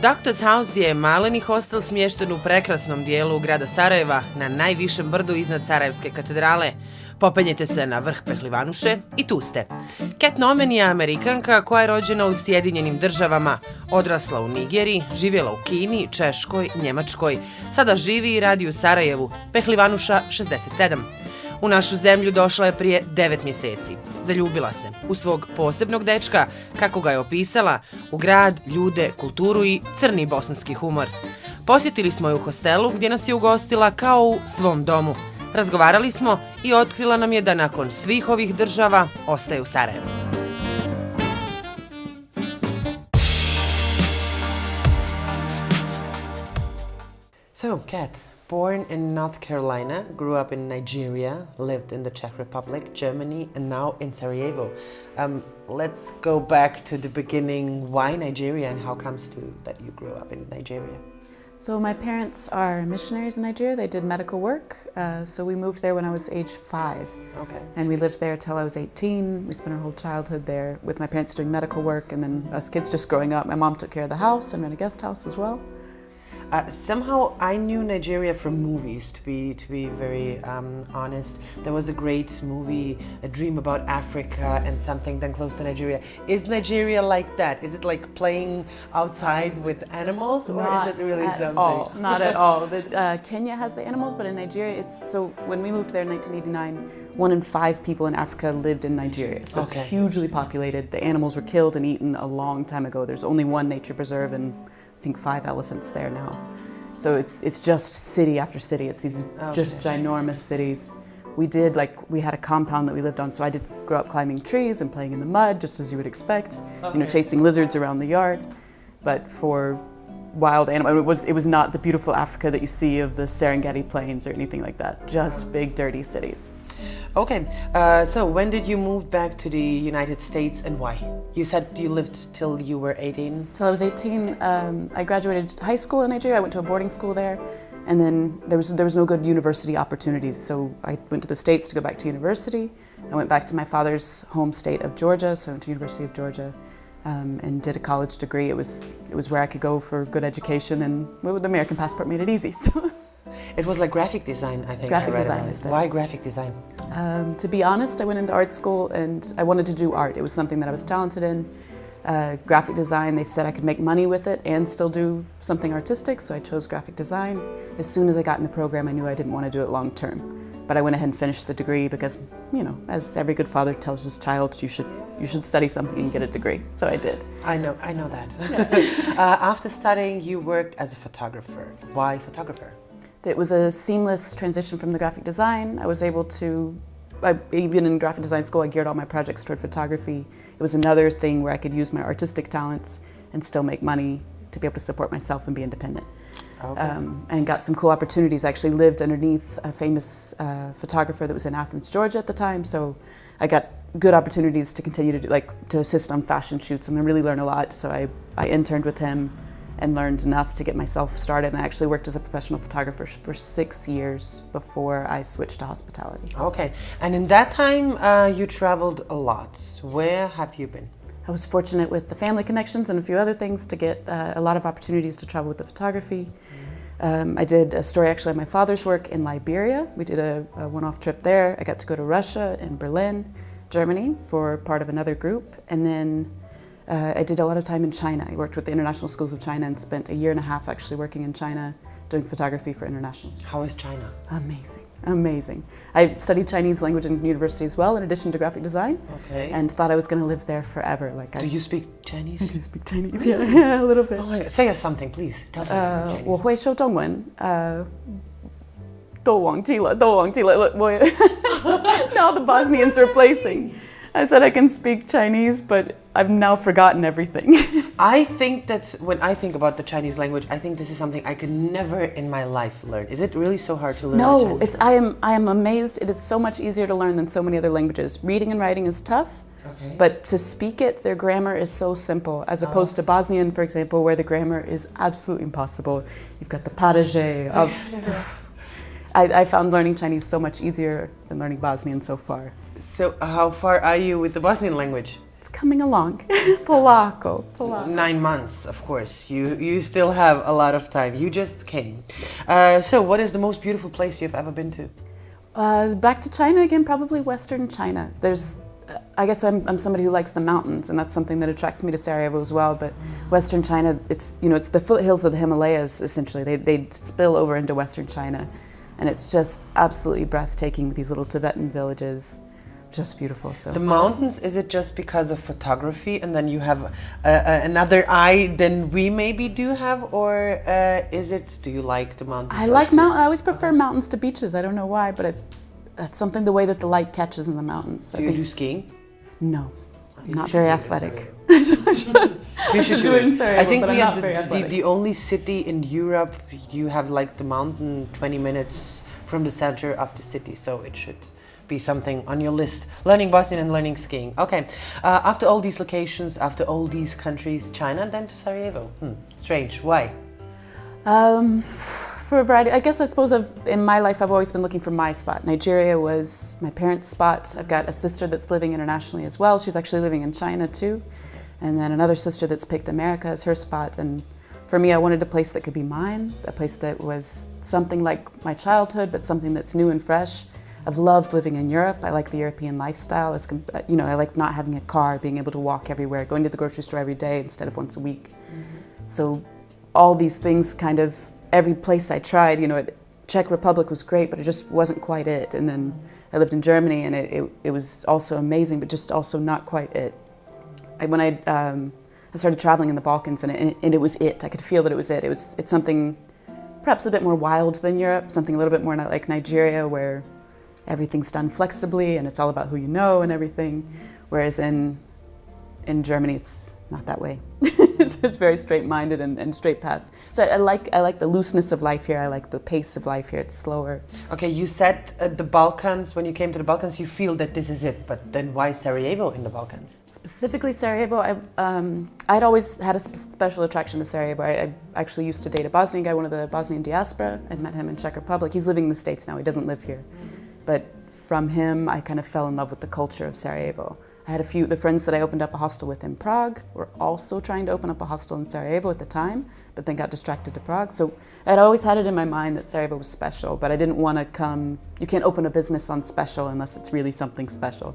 Doctor's House je maleni hostel smješten u prekrasnom dijelu grada Sarajeva na najvišem brdu iznad Sarajevske katedrale. Popenjete se na vrh Pehlivanuše i tu ste. Cat Nomen je Amerikanka koja je rođena u Sjedinjenim državama, odrasla u Nigeriji, živjela u Kini, Češkoj, Njemačkoj. Sada živi i radi u Sarajevu, Pehlivanuša 67. U našu zemlju došla je prije 9 mjeseci. Zaljubila se u svog posebnog dečka, kako ga je opisala, u grad, ljude, kulturu i crni bosanski humor. Posjetili smo je u hostelu gdje nas je ugostila kao u svom domu. Razgovarali smo i otkrila nam je da nakon svih ovih država ostaje u Sarajevu. So, Kat, born in North Carolina, grew up in Nigeria, lived in the Czech Republic, Germany, and now in Sarajevo. Let's go back to the beginning. Why Nigeria, and how comes to that you grew up in Nigeria? So my parents are missionaries in Nigeria. They did medical work. So we moved there when I was age 5. Okay. And we lived there till I was 18. We spent our whole childhood there with my parents doing medical work, and then us kids just growing up. My mom took care of the house and ran a guest house as well. Somehow I knew Nigeria from movies, to be very honest. There was a great movie, A Dream About Africa, and something then close to Nigeria. Is Nigeria like that? Is it like playing outside with animals, or is it really something? All, not at all. Kenya has the animals, but in Nigeria, so when we moved there in 1989, 1 in 5 people in Africa lived in Nigeria. So It's hugely populated. The animals were killed and eaten a long time ago. There's only one nature preserve, and I think 5 elephants there now. So it's just city after city. It's these just ginormous cities. We had a compound that we lived on, so I did grow up climbing trees and playing in the mud, just as you would expect, chasing lizards around the yard. But for wild animals, it was not the beautiful Africa that you see of the Serengeti plains or anything like that, just big dirty cities. Okay, so when did you move back to the United States and why? You said you lived till you were 18? Till I was 18. I graduated high school in Nigeria. I went to a boarding school there, and then there was no good university opportunities, so I went to the States to go back to university. I went back to my father's home state of Georgia, so I went to University of Georgia and did a college degree. It was where I could go for good education, and the American passport made it easy. So. It was like graphic design, I think. Graphic design instead. Why graphic design? To be honest, I went into art school and I wanted to do art. It was something that I was talented in. Graphic design, they said I could make money with it and still do something artistic, so I chose graphic design. As soon as I got in the program, I knew I didn't want to do it long term. But I went ahead and finished the degree because, as every good father tells his child, you should study something and get a degree. So I did. I know that. Yeah. After studying, you worked as a photographer. Why photographer? It was a seamless transition from the graphic design. I was able to, even in graphic design school, I geared all my projects toward photography. It was another thing where I could use my artistic talents and still make money to be able to support myself and be independent. Okay. And got some cool opportunities. I actually lived underneath a famous photographer that was in Athens, Georgia at the time, so I got good opportunities to continue to assist on fashion shoots and I really learned a lot. So I interned with him and learned enough to get myself started. And I actually worked as a professional photographer for 6 years before I switched to hospitality. Okay, and in that time you traveled a lot. Where have you been? I was fortunate with the family connections and a few other things to get a lot of opportunities to travel with the photography. I did a story actually of my father's work in Liberia. We did a one-off trip there. I got to go to Russia and Berlin, Germany for part of another group. And then I did a lot of time in China. I worked with the International Schools of China and spent a year and a half actually working in China doing photography for internationals. How is China? Amazing, amazing. I studied Chinese language in university as well in addition to graphic design. Okay. And thought I was going to live there forever. Do you speak Chinese? I do speak Chinese, yeah, a little bit. Oh, say us something, please. Tell us something in Chinese. 我会说中文，都忘记了。Now the Bosnians replacing. I said I can speak Chinese, but I've now forgotten everything. I think that when I think about the Chinese language, I think this is something I could never in my life learn. Is it really so hard to learn Chinese? No, I am amazed. It is so much easier to learn than so many other languages. Reading and writing is tough, but to speak it, their grammar is so simple, as opposed to Bosnian, for example, where the grammar is absolutely impossible. You've got the paraje. I found learning Chinese so much easier than learning Bosnian so far. So how far are you with the Bosnian language? It's coming along. Polacco. 9 months, of course. You still have a lot of time. You just came. So what is the most beautiful place you've ever been to? Back to China again, probably Western China. I guess I'm somebody who likes the mountains, and that's something that attracts me to Sarajevo as well. But Western China, it's the foothills of the Himalayas. Essentially, they spill over into Western China, and it's just absolutely breathtaking with these little Tibetan villages. Just beautiful. So the mountains, is it just because of photography, and then you have another eye than we maybe do have, or do you like the mountains? I like mountains. I always prefer mountains to beaches. I don't know why, but that's something, the way that the light catches in the mountains. Do you do skiing? No, I'm not very athletic. You should do it. I think we are the only city in Europe you have like the mountain 20 minutes from the center of the city, so it should be something on your list. Learning Bosnian and learning skiing. Okay, after all these locations, after all these countries, China, then to Sarajevo. Strange. Why? For a variety. I suppose in my life I've always been looking for my spot. Nigeria was my parents' spot. I've got a sister that's living internationally as well. She's actually living in China too. And then another sister that's picked America as her spot. And for me, I wanted a place that could be mine, a place that was something like my childhood, but something that's new and fresh. I've loved living in Europe. I like the European lifestyle. I like not having a car, being able to walk everywhere, going to the grocery store every day instead of once a week. So all these things kind of, every place I tried, Czech Republic was great, but it just wasn't quite it. And then I lived in Germany, and it was also amazing, but just also not quite it. When I started traveling in the Balkans, and it was it. I could feel that it was it. It's something perhaps a bit more wild than Europe, something a little bit more like Nigeria, where everything's done flexibly and it's all about who you know and everything. Whereas in Germany, it's not that way. It's very straight-minded and straight path. So I like the looseness of life here. I like the pace of life here. It's slower. Okay, you said the Balkans, when you came to the Balkans, you feel that this is it. But then why Sarajevo in the Balkans? Specifically Sarajevo, I'd always had a special attraction to Sarajevo. I actually used to date a Bosnian guy, one of the Bosnian diaspora. I'd met him in Czech Republic. He's living in the States now. He doesn't live here. But from him, I kind of fell in love with the culture of Sarajevo. I had the friends that I opened up a hostel with in Prague were also trying to open up a hostel in Sarajevo at the time, but then got distracted to Prague. So I'd always had it in my mind that Sarajevo was special, but I didn't want to come, you can't open a business on special unless it's really something special.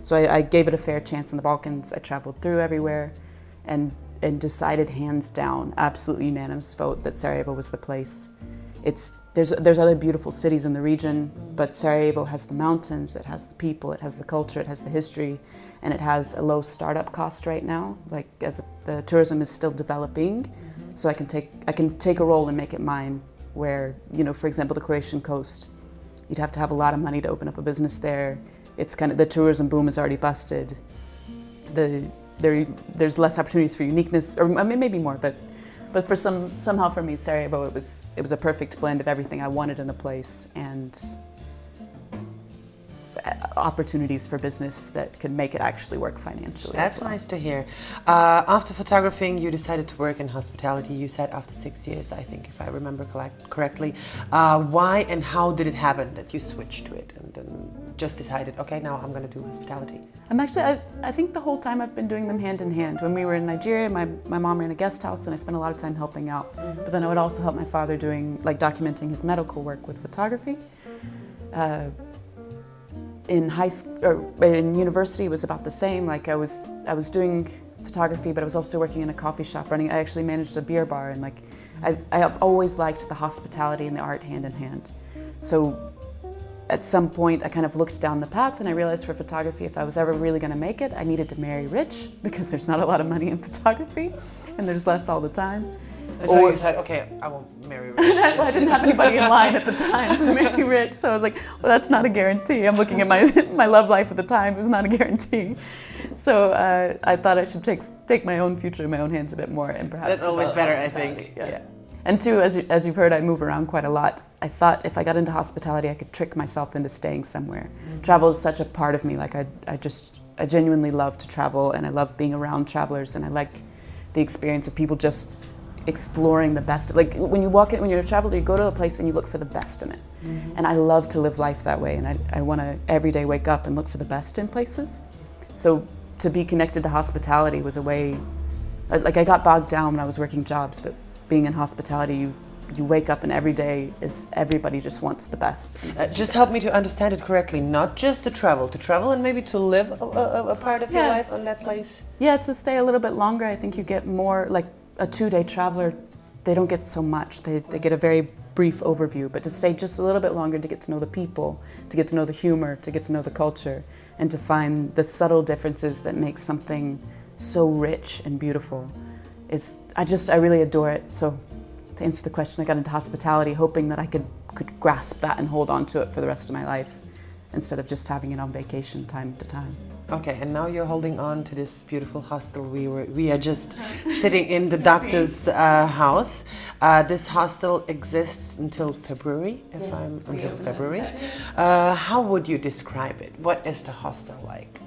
So I gave it a fair chance in the Balkans. I traveled through everywhere and decided hands down, absolutely unanimous vote, that Sarajevo was the place. There's other beautiful cities in the region, but Sarajevo has the mountains, it has the people, it has the culture, it has the history, and it has a low startup cost right now. Like the tourism is still developing, so I can take a role and make it mine. Where for example, the Croatian coast, you'd have to have a lot of money to open up a business there. It's kind of, the tourism boom is already busted. There's less opportunities for uniqueness, or maybe more, but somehow for me, Sarajevo, it was a perfect blend of everything I wanted in a place, and opportunities for business that could make it actually work financially. That's nice to hear. After photographing, you decided to work in hospitality. You said after 6 years, I think, if I remember correctly. Why and how did it happen that you switched to it and then just decided, okay, now I'm going to do hospitality? I think the whole time I've been doing them hand in hand. When we were in Nigeria, my mom ran a guest house, and I spent a lot of time helping out. But then I would also help my father documenting his medical work with photography. In high school or in university, it was about the same. Like I was doing photography, but I was also working in a coffee shop I actually managed a beer bar, and I have always liked the hospitality and the art hand in hand. So at some point I kind of looked down the path, and I realized for photography, if I was ever really going to make it, I needed to marry rich, because there's not a lot of money in photography and there's less all the time. So you decided, okay, I won't marry rich. Well, I didn't have anybody in line at the time to marry rich, so I was like, well, that's not a guarantee. I'm looking at my love life at the time. It was not a guarantee. So I thought I should take my own future in my own hands a bit more, and perhaps that's always better, I think. Yeah. And two, as you've heard, I move around quite a lot. I thought if I got into hospitality, I could trick myself into staying somewhere. Travel is such a part of me. Like I genuinely love to travel, and I love being around travelers, and I like the experience of people just exploring the best. Like when you're a traveler, you go to a place and you look for the best in it. And I love to live life that way, and I want to every day wake up and look for the best in places. So to be connected to hospitality was a way, like I got bogged down when I was working jobs, but being in hospitality, you wake up and every day is everybody just wants the best. Just help me to understand it correctly, not just to travel and maybe to live a part of your life on that place? Yeah, to stay a little bit longer. I think you get more, like a 2-day traveler, they don't get so much. They get a very brief overview, but to stay just a little bit longer to get to know the people, to get to know the humor, to get to know the culture, and to find the subtle differences that make something so rich and beautiful. I really adore it. So to answer the question, I got into hospitality hoping that I could grasp that and hold on to it for the rest of my life instead of just having it on vacation time to time. Okay, and now you're holding on to this beautiful hostel. We are just sitting in the doctor's house. This hostel exists until February, until February. How would you describe it? What is the hostel like?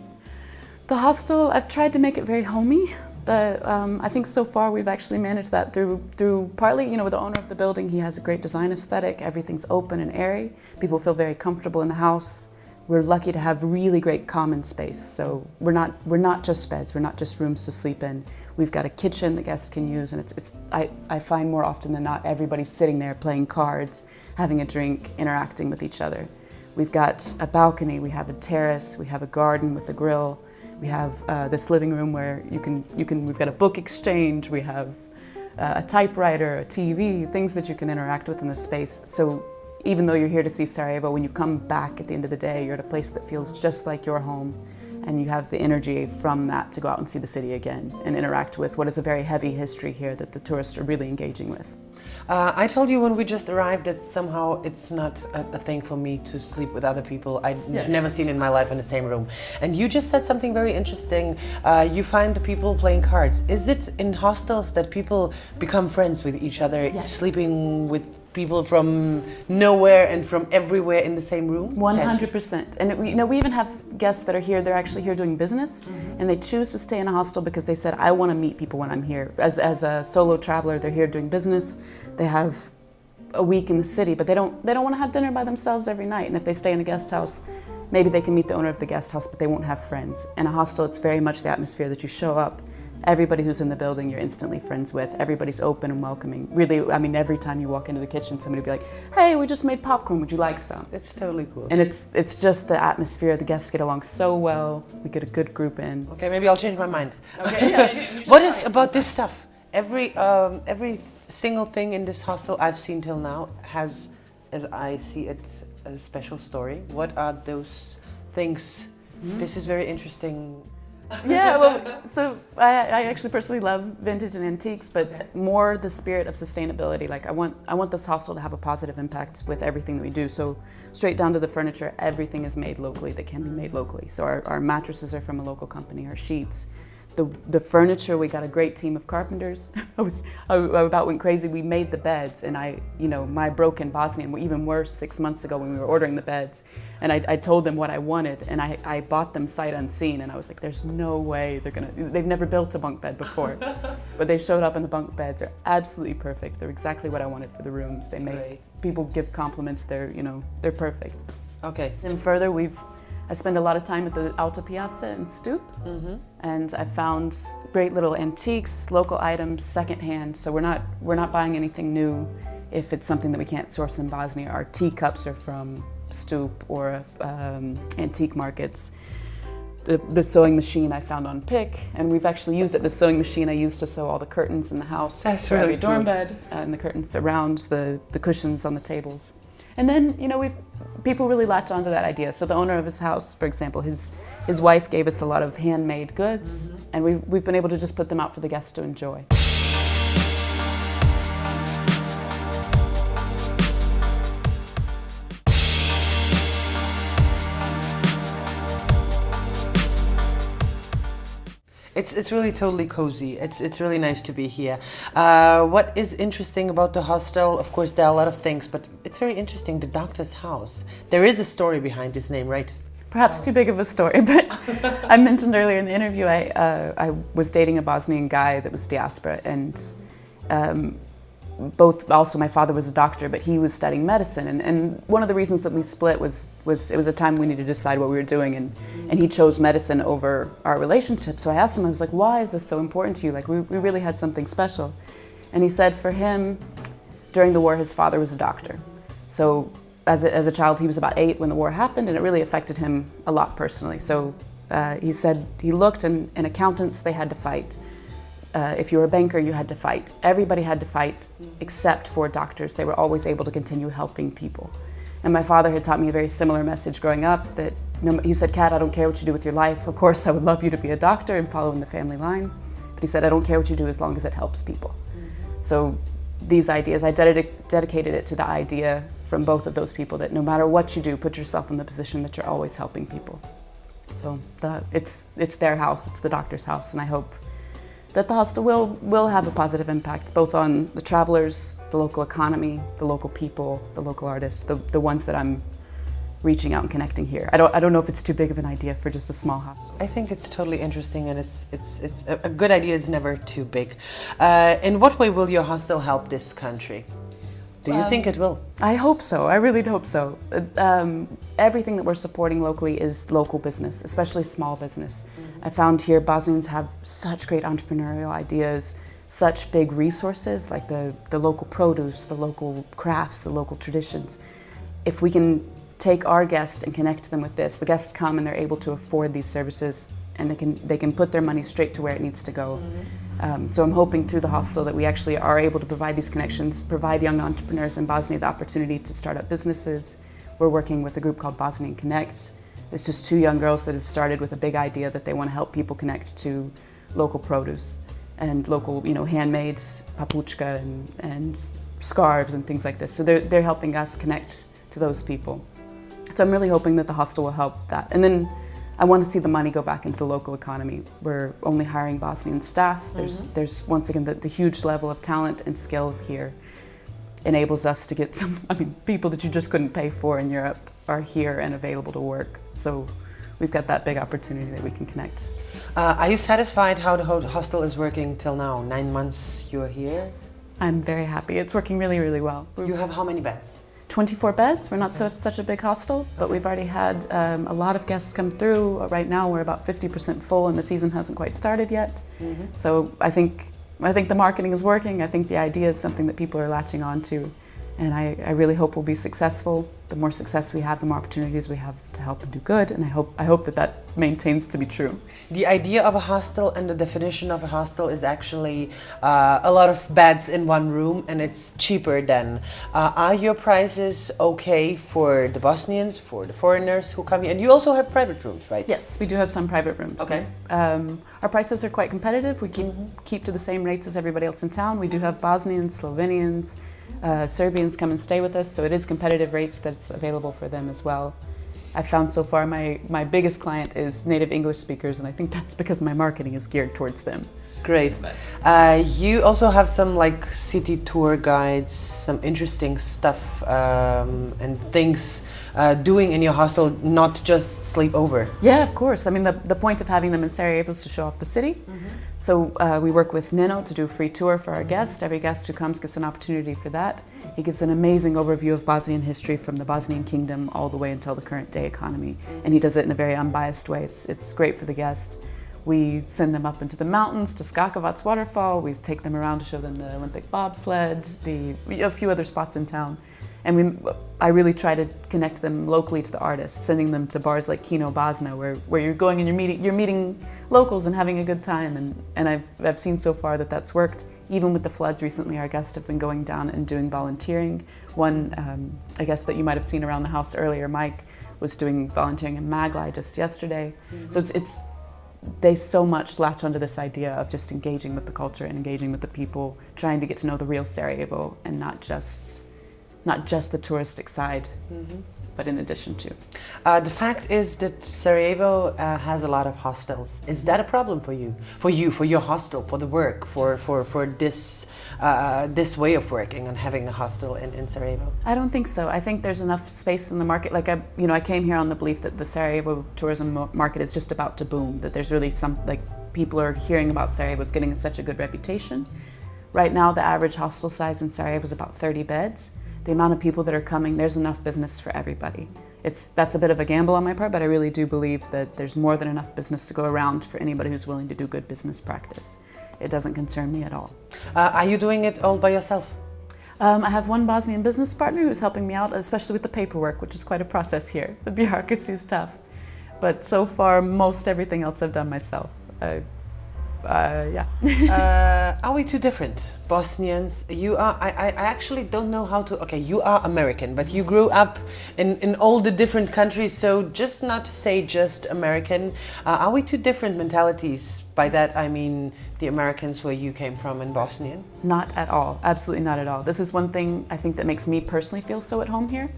The hostel, I've tried to make it very homey. I think so far we've actually managed that through partly, with the owner of the building. He has a great design aesthetic. Everything's open and airy. People feel very comfortable in the house. We're lucky to have really great common space. So we're not just beds. We're not just rooms to sleep in. We've got a kitchen that guests can use, and I find more often than not everybody's sitting there playing cards, having a drink, interacting with each other. We've got a balcony. We have a terrace. We have a garden with a grill. We have this living room where we've got a book exchange, we have a typewriter, a TV, things that you can interact with in the space. So even though you're here to see Sarajevo, when you come back at the end of the day, you're at a place that feels just like your home, and you have the energy from that to go out and see the city again and interact with what is a very heavy history here that the tourists are really engaging with. I told you when we just arrived that somehow it's not a thing for me to sleep with other people. I've never seen in my life in the same room. And you just said something very interesting. You find the people playing cards. Is it in hostels that people become friends with each other, sleeping with people from nowhere and from everywhere in the same room? 100%. And we even have guests that are here, they're actually here doing business, and they choose to stay in a hostel because they said, I want to meet people when I'm here. As a solo traveler, they're here doing business. They have a week in the city, but they don't want to have dinner by themselves every night. And if they stay in a guest house, maybe they can meet the owner of the guest house, but they won't have friends. In a hostel, it's very much the atmosphere that you show up. Everybody who's in the building, you're instantly friends with. Everybody's open and welcoming. Really, I mean, every time you walk into the kitchen, somebody will be like, hey, we just made popcorn, would you like some? It's totally cool. And it's just the atmosphere. The guests get along so well. We get a good group in. Okay, maybe I'll change my mind. Okay, yeah. What is about this stuff? Every single thing in this hostel I've seen till now has, as I see it, a special story. What are those things? This is very interesting. Yeah, well, so I actually personally love vintage and antiques, but more the spirit of sustainability. Like I want this hostel to have a positive impact with everything that we do. So straight down to the furniture, everything is made locally that can be made locally. So our mattresses are from a local company, our sheets. The furniture, we got a great team of carpenters. I about went crazy. We made the beds, and my broken Bosnian, even worse, 6 months ago when we were ordering the beds, and I told them what I wanted, and I bought them sight unseen, and I was like, there's no way they've never built a bunk bed before. But they showed up, and the bunk beds are absolutely perfect. They're exactly what I wanted for the rooms. They make people give compliments. They're perfect. Okay. And further, I spend a lot of time at the Alta Piazza and Stoop, and I found great little antiques, local items, secondhand. So we're not buying anything new if it's something that we can't source in Bosnia. Our teacups are from Stoop or antique markets. The sewing machine I found on Pick, and we've actually used it. The sewing machine I used to sew all the curtains in the house. That's for really every dorm bed, and the curtains around the cushions on the tables. And then, people really latch onto that idea. So the owner of his house, for example, his wife gave us a lot of handmade goods, and we've been able to just put them out for the guests to enjoy. It's really totally cozy. It's really nice to be here. What is interesting about the hostel, of course there are a lot of things, but it's very interesting, the doctor's house. There is a story behind this name, right? Perhaps too big of a story, but I mentioned earlier in the interview I was dating a Bosnian guy that was diaspora, and also my father was a doctor, but he was studying medicine. And one of the reasons that we split was it was a time we needed to decide what we were doing, and he chose medicine over our relationship. So I asked him, I was like, why is this so important to you? Like, we really had something special. And he said for him, during the war, his father was a doctor. So as a child, he was about 8 when the war happened, and it really affected him a lot personally. So he said he looked, and accountants, they had to fight. If you were a banker, you had to fight. Everybody had to fight except for doctors. They were always able to continue helping people. And my father had taught me a very similar message growing up, that he said, Kat, I don't care what you do with your life. Of course, I would love you to be a doctor and follow in the family line. But he said, I don't care what you do as long as it helps people. So these ideas, I dedicated it to the idea from both of those people that no matter what you do, put yourself in the position that you're always helping people. So it's their house, it's the doctor's house, and I hope that the hostel will have a positive impact both on the travelers, the local economy, the local people, the local artists, the ones that I'm reaching out and connecting here. I don't know if it's too big of an idea for just a small hostel. I think it's totally interesting, and it's a good idea is never too big. In what way will your hostel help this country? Do you think it will? I hope so. I really hope so. Everything that we're supporting locally is local business, especially small business. I found here Bosnians have such great entrepreneurial ideas, such big resources like the local produce, the local crafts, the local traditions. If we can take our guests and connect them with this, the guests come and they're able to afford these services, and they can put their money straight to where it needs to go. So I'm hoping through the hostel that we actually are able to provide these connections, provide young entrepreneurs in Bosnia the opportunity to start up businesses. We're working with a group called Bosnian Connect. It's just 2 young girls that have started with a big idea that they want to help people connect to local produce and local, handmade papuchka and scarves and things like this. So they're helping us connect to those people. So I'm really hoping that the hostel will help that. And then I want to see the money go back into the local economy. We're only hiring Bosnian staff. There's once again the huge level of talent and skill here enables us to get people that you just couldn't pay for in Europe are here and available to work. So we've got that big opportunity that we can connect. Are you satisfied how the hostel is working till now? 9 months you're here? Yes. I'm very happy. It's working really, really well. You have how many beds? 24 beds. We're not such a big hostel, but we've already had a lot of guests come through. Right now we're about 50% full, and the season hasn't quite started yet. So I think the marketing is working. I think the idea is something that people are latching on to, and I really hope we'll be successful. The more success we have, the more opportunities we have to help and do good, and I hope that maintains to be true. The idea of a hostel and the definition of a hostel is actually a lot of beds in one room, and it's cheaper than. Are your prices okay for the Bosnians, for the foreigners who come here? And you also have private rooms, right? Yes, we do have some private rooms. Okay. Our prices are quite competitive. We keep to the same rates as everybody else in town. We do have Bosnians, Slovenians, Serbians come and stay with us, so it is competitive rates that's available for them as well. I've found so far my biggest client is native English speakers, and I think that's because my marketing is geared towards them. Great. You also have some city tour guides, some interesting stuff and things doing in your hostel, not just sleep over. Yeah, of course. I mean, the point of having them in Sarajevo is to show off the city. So we work with Nino to do a free tour for our guest. Every guest who comes gets an opportunity for that. He gives an amazing overview of Bosnian history from the Bosnian kingdom all the way until the current day economy. And he does it in a very unbiased way. It's great for the guests. We send them up into the mountains to Skakavac waterfall. We take them around to show them the Olympic bobsled, a few other spots in town. And I really try to connect them locally to the artists, sending them to bars like Kino Bosna, where you're going and you're meeting locals and having a good time. And I've seen so far that that's worked. Even with the floods recently, our guests have been going down and doing volunteering. One, I guess that you might have seen around the house earlier, Mike was doing volunteering in Maglai just yesterday. So they so much latch onto this idea of just engaging with the culture and engaging with the people, trying to get to know the real Sarajevo and not just the touristic side, but in addition to. The fact is that Sarajevo has a lot of hostels. Is that a problem for you? For your hostel, for the work, for this way of working and having a hostel in Sarajevo? I don't think so. I think there's enough space in the market. I came here on the belief that the Sarajevo tourism market is just about to boom, that there's really people are hearing about Sarajevo, it's getting such a good reputation. Right now, the average hostel size in Sarajevo is about 30 beds. The amount of people that are coming, there's enough business for everybody. That's a bit of a gamble on my part, but I really do believe that there's more than enough business to go around for anybody who's willing to do good business practice. It doesn't concern me at all. Are you doing it all by yourself? I have one Bosnian business partner who's helping me out, especially with the paperwork, which is quite a process here. The bureaucracy is tough. But so far, most everything else I've done myself. Yeah. Are we too different? Bosnians, you are, I actually don't know how to, okay, you are American, but you grew up in all the different countries, so just not to say just American, are we two different mentalities? By that I mean the Americans where you came from and Bosnian? Not at all, absolutely not at all. This is one thing I think that makes me personally feel so at home here.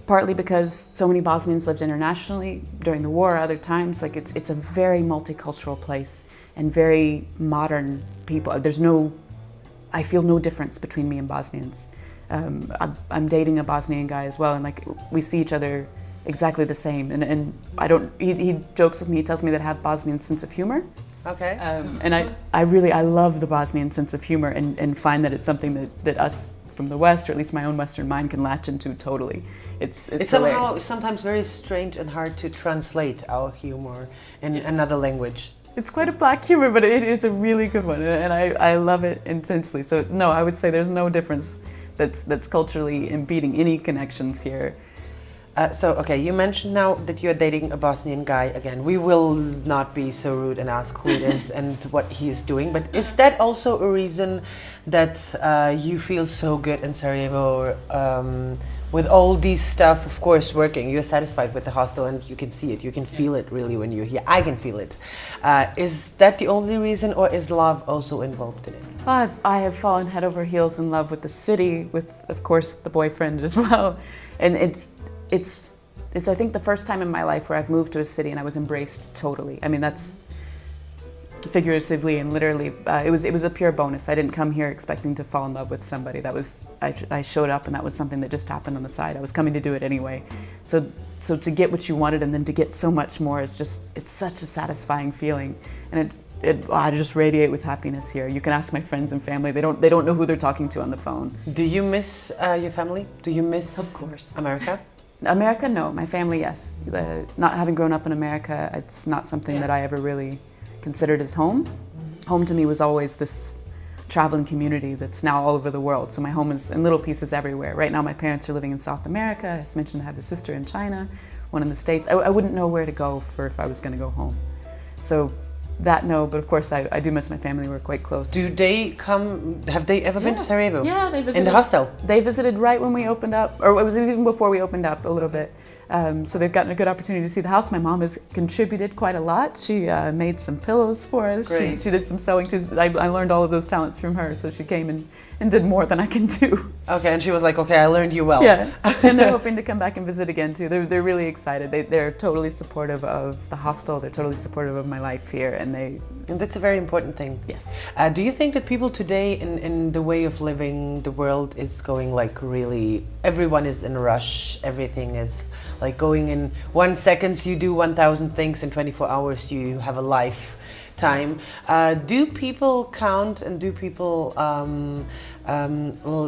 Partly because so many Bosnians lived internationally during the war, other times, like it's a very multicultural place and very modern people. I feel no difference between me and Bosnians. I'm dating a Bosnian guy as well, and like we see each other exactly the same. And he jokes with me, he tells me that I have Bosnian sense of humor. Okay. And I love the Bosnian sense of humor and find that it's something that us from the West, or at least my own Western mind, can latch into totally. It's somehow sometimes very strange and hard to translate our humor in another language. It's quite a black humor, but it is a really good one, and I love it intensely. So no, I would say there's no difference that's culturally impeding any connections here. So, okay, you mentioned now that you're dating a Bosnian guy again. We will not be so rude and ask who it is and what he is doing, but is that also a reason that you feel so good in Sarajevo? With all these stuff, of course, working, you're satisfied with the hostel and you can see it, you can feel it really when you're here. I can feel it. Is that the only reason, or is love also involved in it? I have fallen head over heels in love with the city, with, of course, the boyfriend as well. And it's I think the first time in my life where I've moved to a city and I was embraced totally. I mean, that's figuratively and literally, it was a pure bonus. I didn't come here expecting to fall in love with somebody. I showed up and that was something that just happened on the side. I was coming to do it anyway. So to get what you wanted and then to get so much more is it's such a satisfying feeling. And I just radiate with happiness here. You can ask my friends and family. They don't know who they're talking to on the phone. Do you miss your family? Do you miss, of course, America? America, no. My family, yes. Not having grown up in America, it's not something that I ever really considered as home. Home to me was always this traveling community that's now all over the world. So my home is in little pieces everywhere. Right now my parents are living in South America. As mentioned, I have a sister in China, one in the States. I wouldn't know where to go if I was going to go home. So that, no, but of course I do miss my family. We're quite close. Do they come, have they ever been to Sarajevo? Yeah, they visited. In the hostel? They visited right when we opened up, or it was even before we opened up a little bit. So they've gotten a good opportunity to see the house. My mom has contributed quite a lot. She made some pillows for us. She did some sewing too. I learned all of those talents from her, so she came and did more than I can do. Okay, and she was like, okay, I learned you well. Yeah, and they're hoping to come back and visit again too. They're really excited. They're totally supportive of the hostel. They're totally supportive of my life here, and that's a very important thing. Yes. Do you think that people today in the way of living, the world is going like really, everyone is in a rush, everything is like going in 1 second, you do 1,000 things, in 24 hours you have a lifetime. Do people count and do people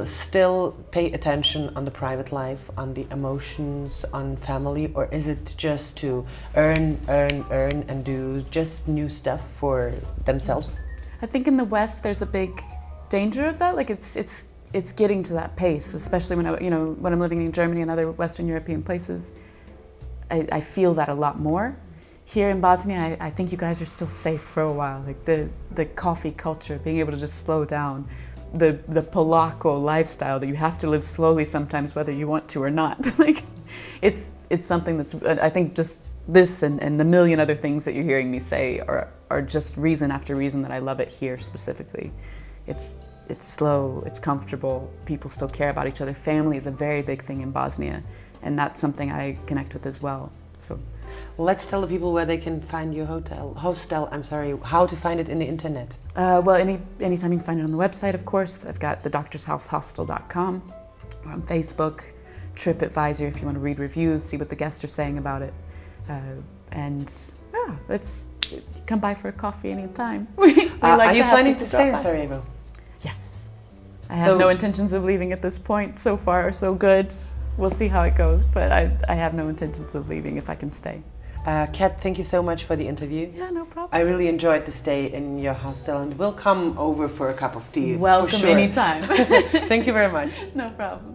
still pay attention on the private life, on the emotions, on family, or is it just to earn and do just new stuff for themselves? I think in the West there's a big danger of that. Like it's getting to that pace, especially when when I'm living in Germany and other Western European places. I feel that a lot more. Here in Bosnia, I think you guys are still safe for a while. Like the coffee culture, being able to just slow down, the Polako lifestyle that you have to live slowly sometimes, whether you want to or not. Like it's something that's, I think, just this and the million other things that you're hearing me say are just reason after reason that I love it here specifically. It's slow, it's comfortable, people still care about each other. Family is a very big thing in Bosnia, and that's something I connect with as well. So let's tell the people where they can find your hostel, I'm sorry, how to find it in the internet. Well, anytime you can find it on the website, of course. I've got thedoctorshousehostel.com, or on Facebook, TripAdvisor if you want to read reviews, see what the guests are saying about it. And yeah, come by for a coffee anytime. Are you planning to stay in Sarajevo? Yes. I have no intentions of leaving at this point. So far, so good. We'll see how it goes, but I have no intentions of leaving if I can stay. Kat, thank you so much for the interview. Yeah, no problem. I really enjoyed the stay in your hostel, and we'll come over for a cup of tea. Welcome for sure. anytime. Thank you very much. No problem.